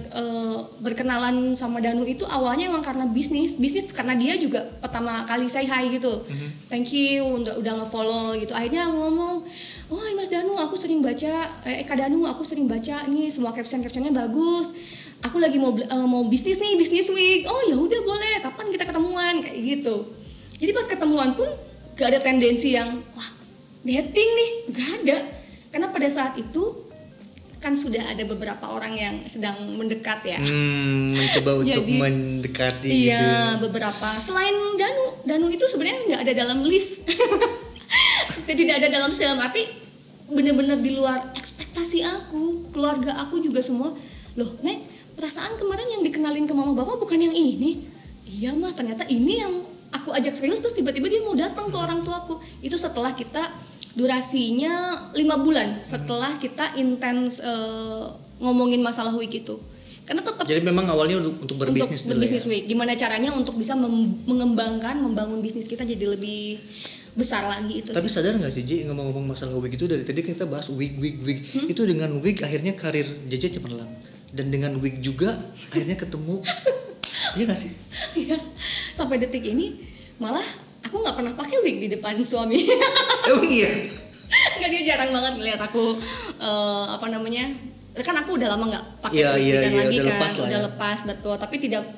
berkenalan sama Danu itu awalnya emang karena bisnis karena dia juga pertama kali say hi gitu. Thank you udah nge-follow gitu. Akhirnya aku ngomong, Mas Danu aku sering baca Kak Danu aku sering baca ini semua captionnya bagus. Aku lagi mau bisnis nih, bisnis week. Ya udah boleh, kapan kita ketemuan kayak gitu. Jadi pas ketemuan pun gak ada tendensi yang dating nih, gak ada. Karena pada saat itu kan sudah ada beberapa orang yang sedang mendekat ya. Mencoba untuk mendekati gitu. Iya, beberapa. Selain Danu itu sebenarnya nggak ada dalam list. Tidak ada dalam arti benar-benar di luar ekspektasi aku. Keluarga aku juga semua. Loh, Nek, perasaan kemarin yang dikenalin ke mama bapak bukan yang ini. Iya mah, ternyata ini yang aku ajak serius terus tiba-tiba dia mau datang ke orang tuaku. Itu setelah kita durasinya 5 bulan setelah kita intens ngomongin masalah wig itu. Karena tetap jadi memang awalnya untuk berbisnis dulu ya? Wig. Gimana caranya untuk bisa membangun bisnis kita jadi lebih besar lagi itu. Tapi sadar nggak sih Ji, ngomong-ngomong masalah wig itu dari tadi kita bahas wig. Itu dengan wig akhirnya karir JJ cemerlang. Dan dengan wig juga akhirnya ketemu Iya nggak sih? Iya. Sampai detik ini malah aku nggak pernah pakai wig di depan suami. Emang iya? Nggak, dia jarang banget ngeliat aku kan aku udah lama nggak pakai wig lagi udah kan, udah ya. lepas betul. Tapi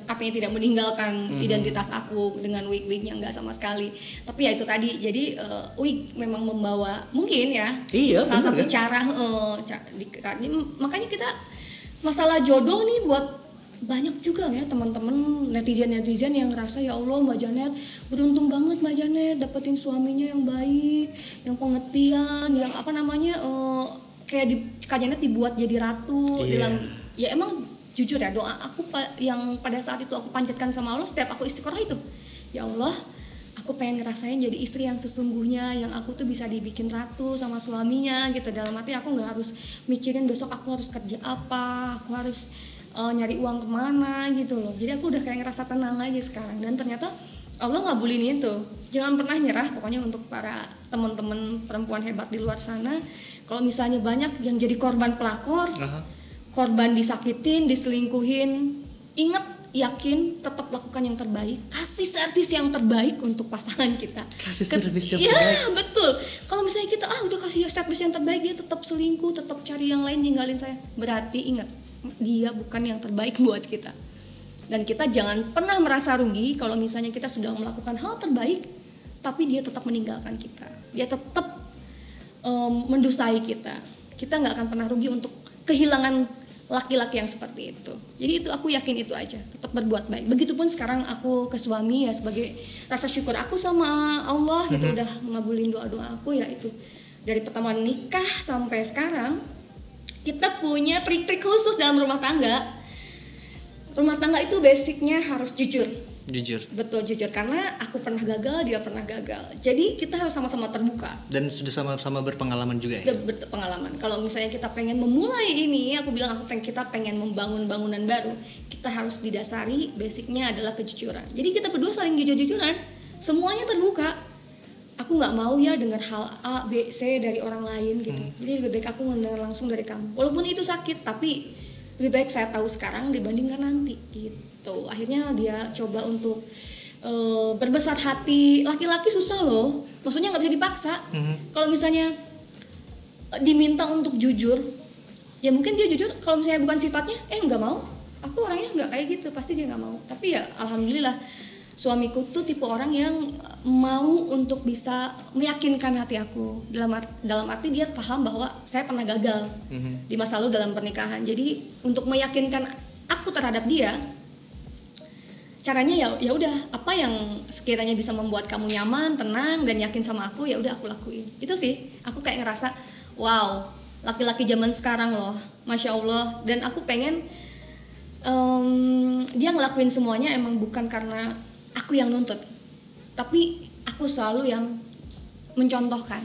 artinya tidak meninggalkan identitas aku dengan wig-wignya, nggak sama sekali. Tapi ya itu tadi, jadi wig memang membawa mungkin ya salah satu kan? Cara makanya kita masalah jodoh nih buat banyak juga ya teman-teman netizen yang ngerasa ya Allah Mbak Janet beruntung banget Mbak Janet dapetin suaminya yang baik, yang pengertian, yang kayak Kak Janet dibuat jadi ratu dalam ya emang jujur ya doa aku yang pada saat itu aku panjatkan sama Allah setiap aku istiqoroh itu, ya Allah aku pengen ngerasain jadi istri yang sesungguhnya, yang aku tuh bisa dibikin ratu sama suaminya gitu. Dalam arti aku nggak harus mikirin besok aku harus kerja apa, aku harus nyari uang kemana gitu loh. Jadi aku udah kayak ngerasa tenang aja sekarang. Dan ternyata Allah ngabulin itu. Jangan pernah nyerah pokoknya untuk para teman-teman perempuan hebat di luar sana. Kalau misalnya banyak yang jadi korban pelakor, korban disakitin, diselingkuhin, ingat, yakin, tetap lakukan yang terbaik, kasih servis yang terbaik untuk pasangan kita. Kasih servis yang terbaik. Iya betul. Kalau misalnya kita udah kasih servis yang terbaik, dia tetap selingkuh, tetap cari yang lain, ninggalin saya, berarti ingat, dia bukan yang terbaik buat kita. Dan kita jangan pernah merasa rugi kalau misalnya kita sudah melakukan hal terbaik, tapi dia tetap meninggalkan kita, dia tetap mendustai kita. Kita nggak akan pernah rugi untuk kehilangan laki-laki yang seperti itu. Jadi itu aku yakin itu aja, tetap berbuat baik. Begitupun sekarang aku ke suami ya sebagai rasa syukur aku sama Allah gitu udah mengabulin doa-doa aku ya itu. Dari pertama nikah sampai sekarang kita punya trik-trik khusus dalam rumah tangga. Rumah tangga itu basicnya harus jujur. Betul, jujur, karena aku pernah gagal, dia pernah gagal. Jadi kita harus sama-sama terbuka. Dan sudah sama-sama berpengalaman juga sudah ya? Berpengalaman. Kalau misalnya kita pengen memulai ini, kita pengen membangun bangunan baru, kita harus didasari basicnya adalah kejujuran. Jadi kita berdua saling jujur-jujuran, semuanya terbuka. Aku nggak mau ya dengar hal A, B, C dari orang lain gitu. Jadi lebih baik aku mendengar langsung dari kamu. Walaupun itu sakit, tapi lebih baik saya tahu sekarang dibandingkan nanti gitu. Akhirnya dia coba untuk berbesar hati. Laki-laki susah loh, maksudnya nggak bisa dipaksa. Kalau misalnya diminta untuk jujur, ya mungkin dia jujur. Kalau misalnya bukan sifatnya, nggak mau. Aku orangnya nggak kayak gitu, pasti dia nggak mau. Tapi ya alhamdulillah suamiku tuh tipe orang yang mau untuk bisa meyakinkan hati aku. Dalam arti dia paham bahwa saya pernah gagal di masa lalu dalam pernikahan. Jadi untuk meyakinkan aku terhadap dia, caranya ya udah, apa yang sekiranya bisa membuat kamu nyaman, tenang dan yakin sama aku, ya udah aku lakuin. Itu sih aku kayak ngerasa wow, laki-laki zaman sekarang loh, masya Allah. Dan aku pengen dia ngelakuin semuanya emang bukan karena aku yang nuntut, tapi aku selalu yang mencontohkan.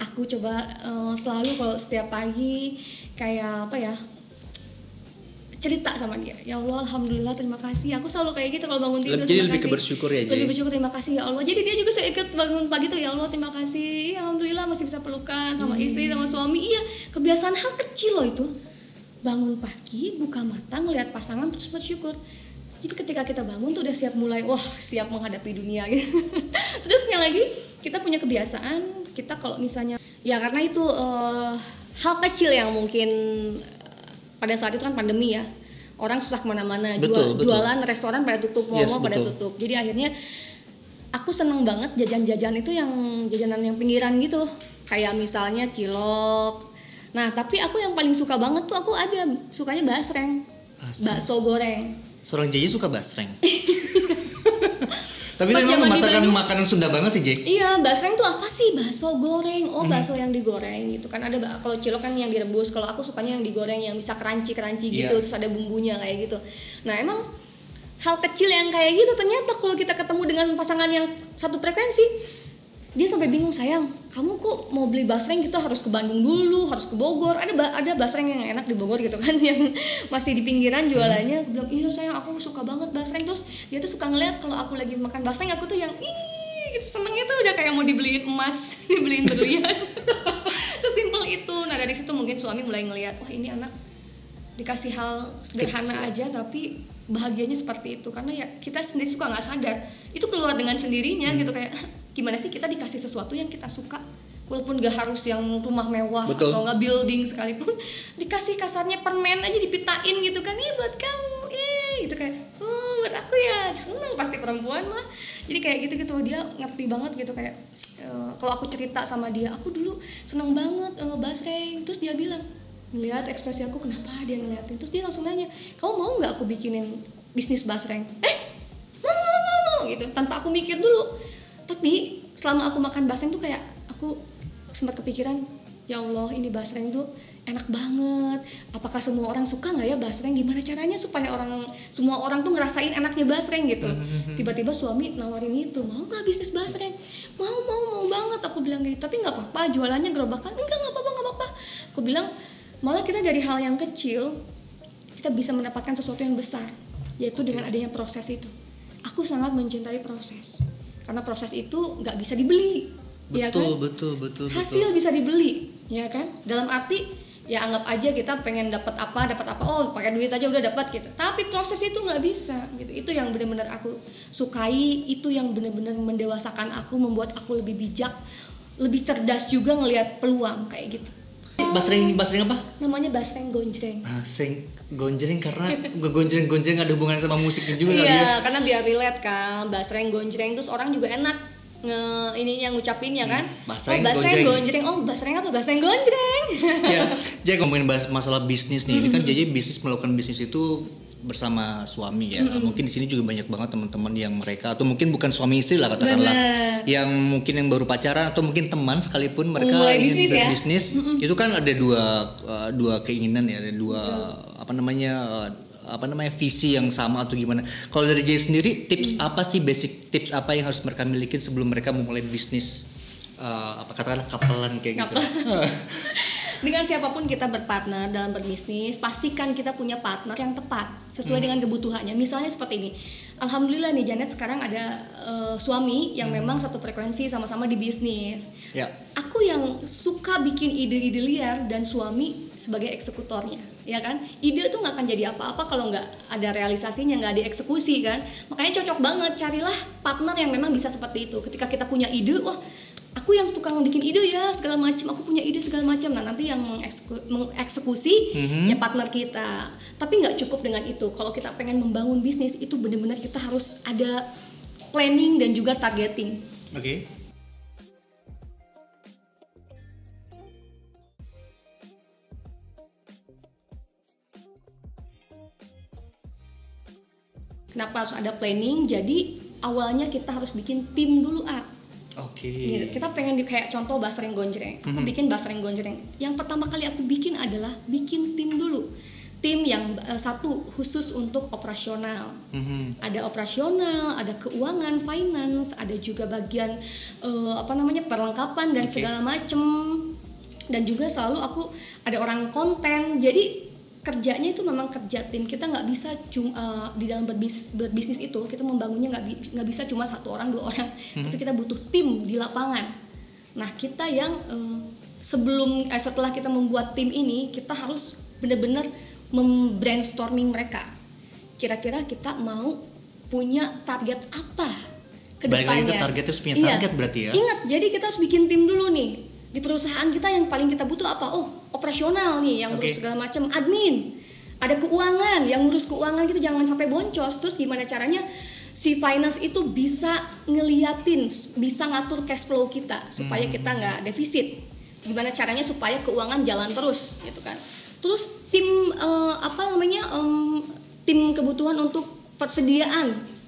Aku coba selalu kalau setiap pagi kayak cerita sama dia, ya Allah alhamdulillah terima kasih. Aku selalu kayak gitu kalau bangun tidur. Jadi lebih bersyukur ya. Lebih bersyukur, terima kasih ya Allah. Jadi dia juga ikut bangun pagi tuh, ya Allah terima kasih, ya alhamdulillah masih bisa pelukan sama istri sama suami. Iya, kebiasaan hal kecil loh itu. Bangun pagi, buka mata, ngelihat pasangan terus bersyukur. Jadi ketika kita bangun tuh udah siap mulai, siap menghadapi dunia gitu. Terusnya lagi kita punya kebiasaan, kita kalau misalnya ya karena itu hal kecil yang mungkin pada saat itu kan pandemi ya, orang susah kemana-mana, jualan, restoran pada tutup, mall pada tutup. Jadi akhirnya aku seneng banget jajan-jajan itu yang jajanan yang pinggiran gitu, kayak misalnya cilok. Nah tapi aku yang paling suka banget tuh sukanya basreng, bakso goreng. Seorang Jeje suka basreng. Tapi itu memang makanan Sunda banget sih, Jay. Iya, basreng tuh apa sih? Bakso goreng. Bakso yang digoreng gitu kan. Ada kalau cilok kan yang direbus, kalau aku sukanya yang digoreng yang bisa crunchy gitu, terus ada bumbunya kayak gitu. Nah, emang hal kecil yang kayak gitu ternyata kalau kita ketemu dengan pasangan yang satu frekuensi, dia sampai bingung, sayang, kamu kok mau beli basreng kita harus ke Bandung dulu, harus ke Bogor. Ada basreng yang enak di Bogor gitu kan, yang masih di pinggiran jualannya. Aku bilang, iya sayang, aku suka banget basreng. Terus dia tuh suka ngeliat kalau aku lagi makan basreng, aku tuh yang gitu, senengnya tuh udah kayak mau dibeliin emas, dibeliin berlian. Sesimpel itu. Nah dari situ mungkin suami mulai ngeliat, wah ini anak dikasih hal sederhana aja tapi bahagianya seperti itu, karena ya kita sendiri suka nggak sadar itu keluar dengan sendirinya gitu, kayak gimana sih kita dikasih sesuatu yang kita suka, walaupun gak harus yang rumah mewah. Betul. Atau nggak building sekalipun, dikasih kasarnya permen aja dipitain gitu kan, nih buat kamu, gitu kayak buat aku ya, seneng pasti perempuan mah. Jadi kayak gitu dia ngerti banget gitu, kayak kalau aku cerita sama dia aku dulu seneng banget basreng, terus dia bilang, ngeliat ekspresi aku, kenapa dia ngeliatin, terus dia langsung nanya, kamu mau nggak aku bikinin bisnis basreng? Mau gitu, tanpa aku mikir dulu. Tapi selama aku makan basreng tuh kayak aku sempat kepikiran, ya Allah ini basreng tuh enak banget, apakah semua orang suka nggak ya basreng, gimana caranya supaya semua orang tuh ngerasain enaknya basreng gitu. Tiba-tiba suami nawarin itu, mau nggak bisnis basreng? Mau banget, aku bilang gitu. Tapi nggak apa-apa, jualannya gerobakan, enggak apa-apa. Aku bilang malah kita dari hal yang kecil kita bisa mendapatkan sesuatu yang besar, yaitu dengan adanya proses itu. Aku sangat mencintai proses, karena proses itu nggak bisa dibeli. Betul. Hasil bisa dibeli, ya kan? Dalam arti ya anggap aja kita pengen dapat apa, oh pakai duit aja udah dapat gitu. Tapi proses itu nggak bisa gitu. Itu yang benar-benar aku sukai, itu yang benar-benar mendewasakan aku, membuat aku lebih bijak, lebih cerdas juga ngelihat peluang kayak gitu. Basreng apa? Namanya basreng gonjreng. Basreng gonjreng karena gonjreng ada hubungan sama musiknya juga kali ya. Iya, karena biar relate kan. Basreng gonjreng terus orang juga enak ininya ngucapinnya kan. Basreng gonjreng. Oh, basreng apa? Basreng gonjreng. Ya, jadi ngomongin masalah bisnis nih. Ini kan jadi melakukan bisnis itu bersama suami ya. Mungkin di sini juga banyak banget teman-teman yang mereka, atau mungkin bukan suami istri lah katakanlah, yang mungkin yang baru pacaran atau mungkin teman sekalipun mereka ingin berbisnis. Itu kan ada dua keinginan ya, ada dua visi yang sama atau gimana. Kalau dari Jay sendiri, tips apa sih, basic tips apa yang harus mereka miliki sebelum mereka memulai bisnis katakanlah kapelan kayak gitu? Dengan siapapun kita berpartner dalam berbisnis, pastikan kita punya partner yang tepat sesuai dengan kebutuhannya. Misalnya seperti ini, alhamdulillah nih Janet sekarang ada suami yang memang satu frekuensi, sama-sama di bisnis. Aku yang suka bikin ide-ide liar dan suami sebagai eksekutornya, ya kan? Ide tuh nggak akan jadi apa-apa kalau nggak ada realisasinya, nggak dieksekusi kan. Makanya cocok banget, carilah partner yang memang bisa seperti itu. Ketika kita punya ide, wah aku yang tukang bikin ide ya segala macam, aku punya ide segala macam. Nah nanti yang mengeksekusi ya partner kita. Tapi nggak cukup dengan itu. Kalau kita pengen membangun bisnis itu benar-benar kita harus ada planning dan juga targeting. Oke. Kenapa harus ada planning? Jadi awalnya kita harus bikin tim dulu Oke. Kita pengen kayak contoh basreng gonjreng. Aku bikin basreng gonjreng. Yang pertama kali aku bikin adalah bikin tim dulu. Tim yang satu khusus untuk operasional. Ada operasional, ada keuangan, finance, ada juga bagian perlengkapan dan segala macem. Dan juga selalu aku ada orang konten. Jadi kerjanya itu memang kerja tim. Kita nggak bisa di dalam berbisnis itu kita membangunnya nggak bisa cuma satu orang, dua orang, tapi kita butuh tim di lapangan. Nah kita yang setelah kita membuat tim ini, kita harus benar-benar brainstorming mereka. Kira-kira kita mau punya target apa ke depannya? Balik lagi ke target, terus punya target berarti ya. Ingat, jadi kita harus bikin tim dulu nih. Di perusahaan kita yang paling kita butuh apa? Oh, operasional nih yang ngurus segala macam, admin. Ada keuangan, yang ngurus keuangan kita jangan sampai boncos. Terus gimana caranya si finance itu bisa ngeliatin, bisa ngatur cash flow kita supaya kita nggak defisit. Gimana caranya supaya keuangan jalan terus gitu kan. Terus tim tim kebutuhan untuk persediaan.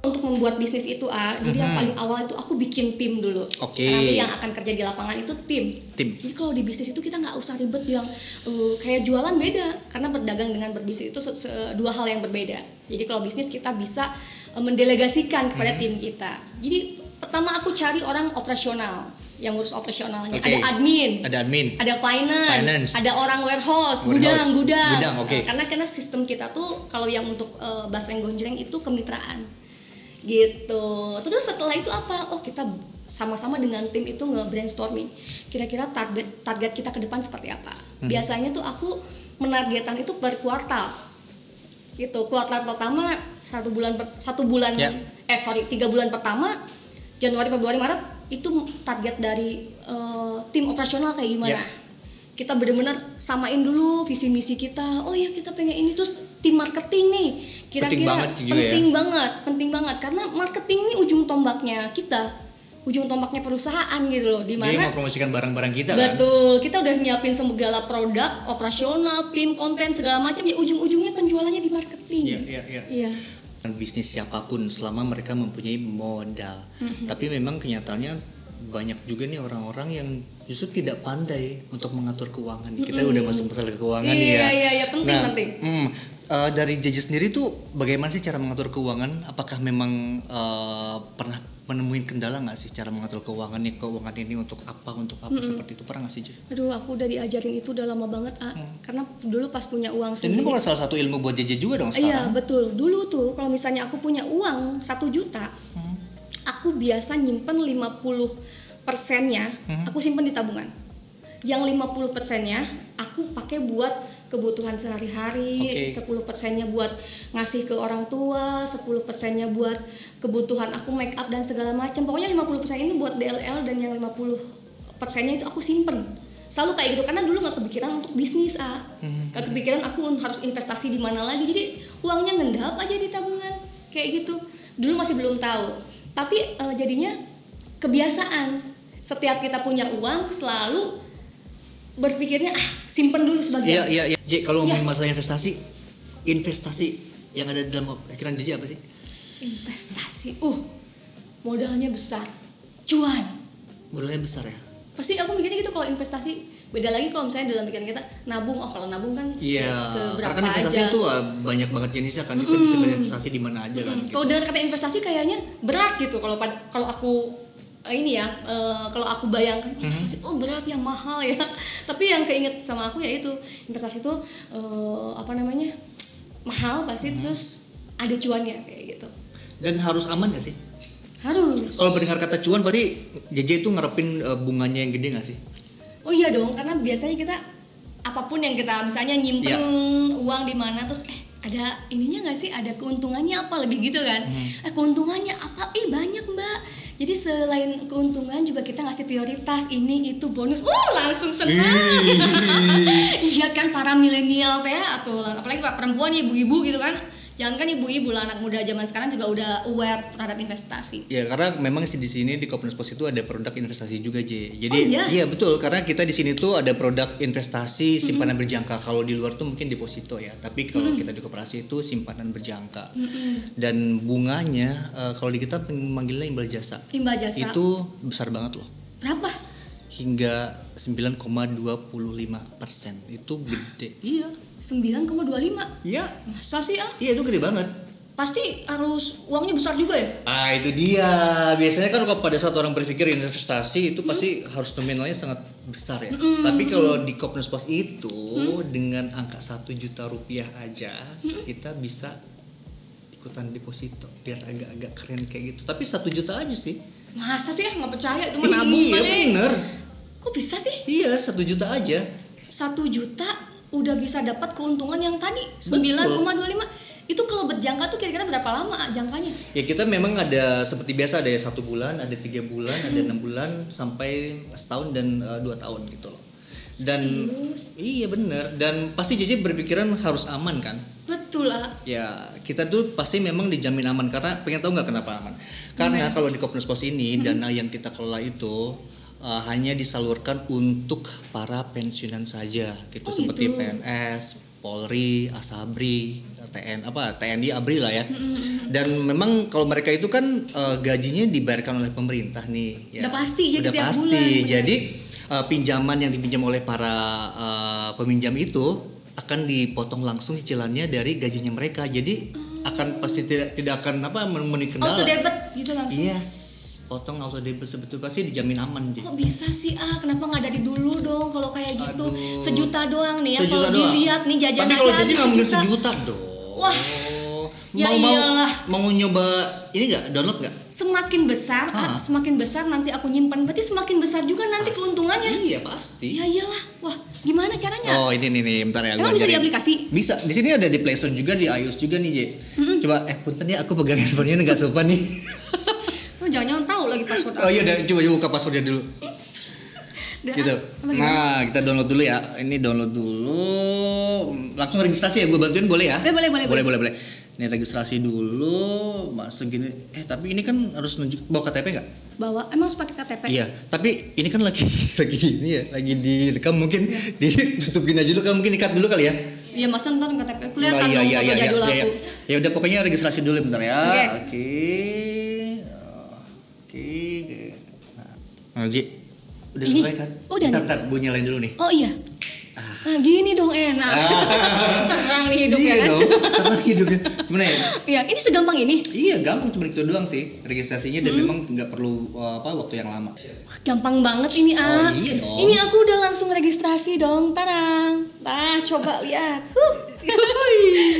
Untuk membuat bisnis itu jadi yang paling awal itu aku bikin tim dulu. Nanti yang akan kerja di lapangan itu tim. Jadi kalau di bisnis itu kita nggak usah ribet yang kayak jualan beda, karena berdagang dengan berbisnis itu dua hal yang berbeda. Jadi kalau bisnis kita bisa mendelegasikan kepada tim kita. Jadi pertama aku cari orang operasional yang ngurus operasionalnya. Ada admin, ada finance, ada orang warehouse, gudang. Okay. Karena sistem kita tuh kalau yang untuk Basreng Gonjreng itu kemitraan gitu. Terus setelah itu apa? Oh, kita sama-sama dengan tim itu nge-brainstorming. Kira-kira target kita ke depan seperti apa? Biasanya tuh aku menargetkan itu per kuartal. Gitu. Kuartal pertama 3 bulan pertama Januari, Februari, Maret itu target dari tim operasional kayak gimana. Kita benar-benar samain dulu visi misi kita. Oh ya, kita pengen ini. Terus tim marketing nih kira-kira penting banget karena marketing ini ujung tombaknya perusahaan gitu loh, di mana dia mempromosikan barang-barang kita. Betul, kita udah nyiapin segala produk, operasional, tim, konten segala macam, ya ujung-ujungnya penjualannya di marketing. Iya. Bisnis siapapun selama mereka mempunyai modal. Tapi memang kenyataannya banyak juga nih orang-orang yang justru tidak pandai untuk mengatur keuangan. Kita udah masuk masalah keuangan ya. Iya, penting. Dari JJ sendiri tuh bagaimana sih cara mengatur keuangan? Apakah memang pernah menemuin kendala nggak sih cara mengatur keuangan ini untuk apa seperti itu, pernah nggak sih? Aduh, aku udah diajarin itu udah lama banget karena dulu pas punya uang sendiri. Dan ini bukan salah satu ilmu buat JJ juga dong sekarang? Iya betul, dulu tuh kalau misalnya aku punya uang 1 juta, aku biasa nyimpen 50%-nya aku simpen di tabungan. Yang 50%-nya aku pakai buat kebutuhan sehari-hari, 10%-nya buat ngasih ke orang tua, 10%-nya buat kebutuhan aku make up dan segala macam. Pokoknya 50% ini buat DLL dan yang 50%-nya itu aku simpen. Selalu kayak gitu karena dulu nggak kepikiran untuk bisnis, nggak kepikiran aku harus investasi di mana lagi. Jadi uangnya ngendap aja di tabungan kayak gitu. Dulu masih belum tahu. Tapi jadinya kebiasaan. Setiap kita punya uang selalu berpikirnya simpen dulu sebagian. Iya. J, kalau ngomongin masalah investasi yang ada di dalam pikiran JJ apa sih? Investasi, modalnya besar, cuan. Modalnya besar ya? Pasti aku mikirnya gitu kalau investasi. Beda lagi kalau misalnya dalam pikiran kita nabung. kalau nabung kan seberapa karena investasi aja. Itu banyak banget jenisnya kan. Kita bisa berinvestasi di mana aja kan. Kalau dengan kata investasi kayaknya berat gitu. Kalau aku kalau aku bayangkan berat ya, mahal ya. Tapi yang keinget sama aku ya itu investasi itu mahal pasti, terus ada cuannya kayak gitu. Dan harus aman gak sih? Harus. Kalau mendengar kata cuan berarti JJ itu ngarepin bunganya yang gede gak sih? Oh iya dong, karena biasanya kita apapun yang kita misalnya nyimpen uang di mana terus ada ininya nggak sih, ada keuntungannya apa lebih gitu kan? Keuntungannya apa? Banyak mbak. Jadi selain keuntungan juga kita ngasih prioritas ini itu bonus. Langsung senang. Iya kan, para milenial atau apalagi para perempuan ibu-ibu gitu kan. Jangan kan ibu-ibu lah, anak muda zaman sekarang juga udah aware terhadap investasi. Ya karena memang di sini di Kopnas Pos itu ada produk investasi juga J. Jadi iya betul, karena kita di sini tuh ada produk investasi simpanan berjangka. Kalau di luar tuh mungkin deposito ya, tapi kalau kita di koperasi itu simpanan berjangka. Dan bunganya kalau di kita manggilnya imbal jasa. Itu besar banget loh. Berapa? Hingga 9,25%. Itu gede. Iya. 9,25. Iya. Masa sih Iya, itu gede banget. Pasti harus uangnya besar juga ya? Itu dia. Biasanya kan kalau pada saat orang berpikir investasi itu pasti harus nominalnya sangat besar ya. Tapi kalau di Kopnas Pos itu dengan angka 1 juta rupiah aja kita bisa ikutan deposito biar agak-agak keren kayak gitu. Tapi 1 juta aja sih. Masa sih nggak percaya itu menabung kali. Iya bener. Kok bisa sih? Iya 1 juta aja. 1 juta udah bisa dapat keuntungan yang tadi 9,25. Itu kalau berjangka tuh kira-kira berapa lama jangkanya? Ya kita memang ada seperti biasa, ada 1 bulan, ada 3 bulan, ada 6 bulan sampai setahun dan 2 tahun gitu loh. Dan iya bener, dan pasti JJ berpikiran harus aman kan? Betul lah. Ya kita tuh pasti memang dijamin aman, karena pengen tahu nggak kenapa aman? Karena kalau di Kopnas Pos ini dana yang kita kelola itu hanya disalurkan untuk para pensiunan saja gitu, seperti PNS, Polri, Asabri, TNI, ABRI lah ya. Dan memang kalau mereka itu kan gajinya dibayarkan oleh pemerintah nih ya. Udah pasti ya, udah pasti bulan, jadi pinjaman yang dipinjam oleh para peminjam itu akan dipotong langsung cicilannya dari gajinya mereka. Jadi akan pasti tidak akan memenuhi kendala. Auto debit gitu langsung. Yes. potong nggak usah betul pasti dijamin aman. Kok bisa sih kenapa nggak dari dulu dong kalau kayak gitu? Aduh. Sejuta doang nih ya Sejuta kalau doang. dilihat nih jajan Tapi aja kalau jajan nggak mungkin sejuta. sejuta dong. Wah. Ya iyalah. Mau nyoba ini nggak, download nggak? Semakin besar nanti aku nyimpan, berarti semakin besar juga nanti Pasti. keuntungannya. Iya pasti. Ya iyalah. Wah, gimana caranya? Oh ini nih, bentar ya. Emang bisa di aplikasi? Bisa. Di sini ada di Play Store juga, di iOS juga nih, J. Coba punten ya, aku pegang handphonenya nggak sopan nih. Oh, jangan tahu lagi password. Oh iya, coba buka passwordnya dulu. Gitu. Nah, kita download dulu ya. Ini download dulu. Langsung registrasi ya, gue bantuin boleh ya? Boleh. Ini registrasi dulu, masuk gini. Tapi ini kan harus nunjuk bawa KTP nggak? Bawa, emang harus pakai KTP? Iya, tapi ini kan lagi ini ya, lagi direkam mungkin ditutupin aja dulu kan, mungkin ikat dulu kali ya. Iya, masa ntar KTP kelihatan dong foto jadul aku. Ya udah pokoknya registrasi dulu bentar ya. Oke. Nah, Ji, udah selesai kan? Udah. Bentar, gue nyalain dulu nih. Oh iya. Nah gini dong enak. Tenang nih hidupnya iya kan. Dong, tenang hidupnya. Gimana ya? Iya, ini segampang ini. Iya, gampang, cuma itu doang sih registrasinya dan memang nggak perlu waktu yang lama. Wah, gampang banget ini Oh, iya dong. Ini aku udah langsung registrasi dong. Tarang. Coba lihat.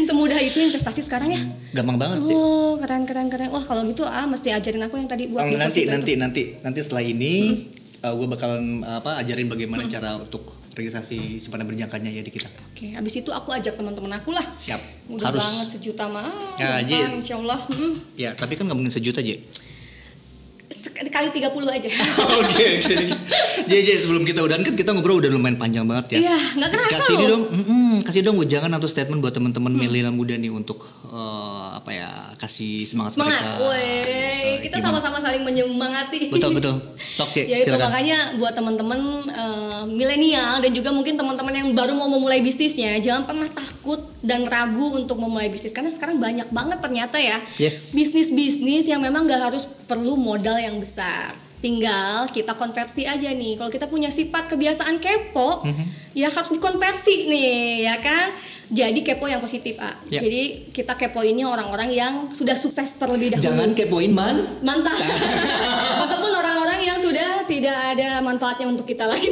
Semudah itu investasi sekarang ya. Gampang banget sih. Oh, keren. Wah, kalau gitu mesti ajarin aku yang tadi buat nanti setelah ini gue bakalan ajarin bagaimana cara untuk registrasi simpanan berjangkanya ya di kita. Oke, abis itu aku ajak teman-teman aku lah. Siap. Mudah harus banget sejuta mah. Ya, gampang, insyaallah. Ya, tapi kan nggak mungkin sejuta aja. Kali 30 aja. Oke. Jadi sebelum kita udahan kan kita ngobrol udah lumayan panjang banget ya. Iya, nggak kerasa kasih loh. Kasih dong jangan atau statement buat teman-teman milenial muda nih untuk kasih semangat mereka. Woi, kita sama-sama saling menyemangati. Betul. Sok ya itu makanya buat teman-teman milenial dan juga mungkin teman-teman yang baru mau memulai bisnisnya, jangan pernah takut dan ragu untuk memulai bisnis karena sekarang banyak banget ternyata ya. Yes. Bisnis yang memang nggak harus perlu modal yang besar. Tinggal kita konversi aja nih. Kalau kita punya sifat kebiasaan kepo, ya harus dikonversi nih, ya kan? Jadi kepo yang positif, Ya. Jadi kita kepoinnya orang-orang yang sudah sukses terlebih dahulu. Jangan kepoin mantap. Ataupun orang-orang yang sudah tidak ada manfaatnya untuk kita lagi.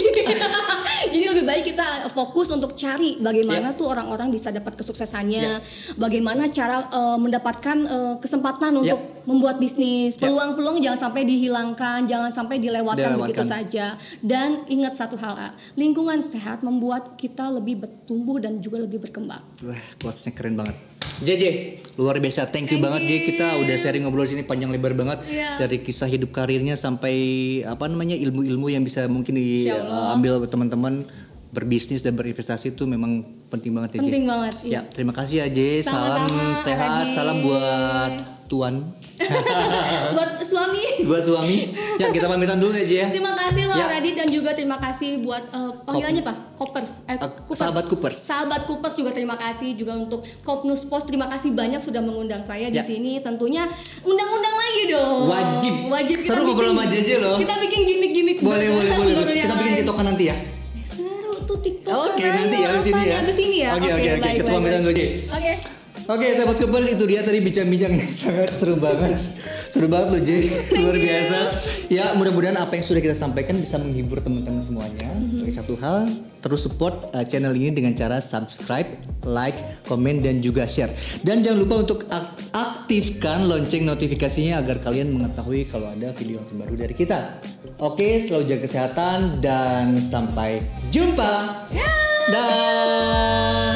Jadi lebih baik kita fokus untuk cari bagaimana tuh orang-orang bisa dapat kesuksesannya, bagaimana cara mendapatkan kesempatan untuk membuat bisnis. Peluang-peluang jangan sampai dihilangkan, jangan sampai dilewatkan begitu saja. Dan ingat satu hal, lingkungan sehat membuat kita lebih bertumbuh dan juga lebih berkembang. Wah, quotes-nya keren banget. JJ, luar biasa. Thank you banget J. Kita udah sharing ngobrol sini panjang lebar banget dari kisah hidup karirnya sampai ilmu-ilmu yang bisa mungkin diambil teman-teman berbisnis dan berinvestasi itu memang penting banget ya J. Penting banget. Ya, terima kasih ya J. Salam sehat, salam buat tuan. Buat suami. Ya, kita pamitan dulu ya J. Terima kasih loh Radit dan juga terima kasih buat panggilannya Pak Coopers. Sahabat Coopers juga terima kasih juga untuk Kopnus Pos. Terima kasih banyak sudah mengundang saya di sini. Tentunya undang-undang lagi dong. Wajib. Seru ngobrol sama JJ loh. Kita bikin gimmick-gimmick. Boleh. Kita bikin TikTokan nanti ya. Seru tuh TikTok. Oke, nanti ya di sini ya. Oke. Kita pamitan dulu J. Oke, sahabat Coopers, itu dia tadi bincang-bincang yang sangat seru banget loh J, luar biasa. Ya, mudah-mudahan apa yang sudah kita sampaikan bisa menghibur teman-teman semuanya. Satu hal, terus support channel ini dengan cara subscribe, like, komen, dan juga share. Dan jangan lupa untuk aktifkan lonceng notifikasinya agar kalian mengetahui kalau ada video terbaru dari kita. Oke, selalu jaga kesehatan dan sampai jumpa. Dah.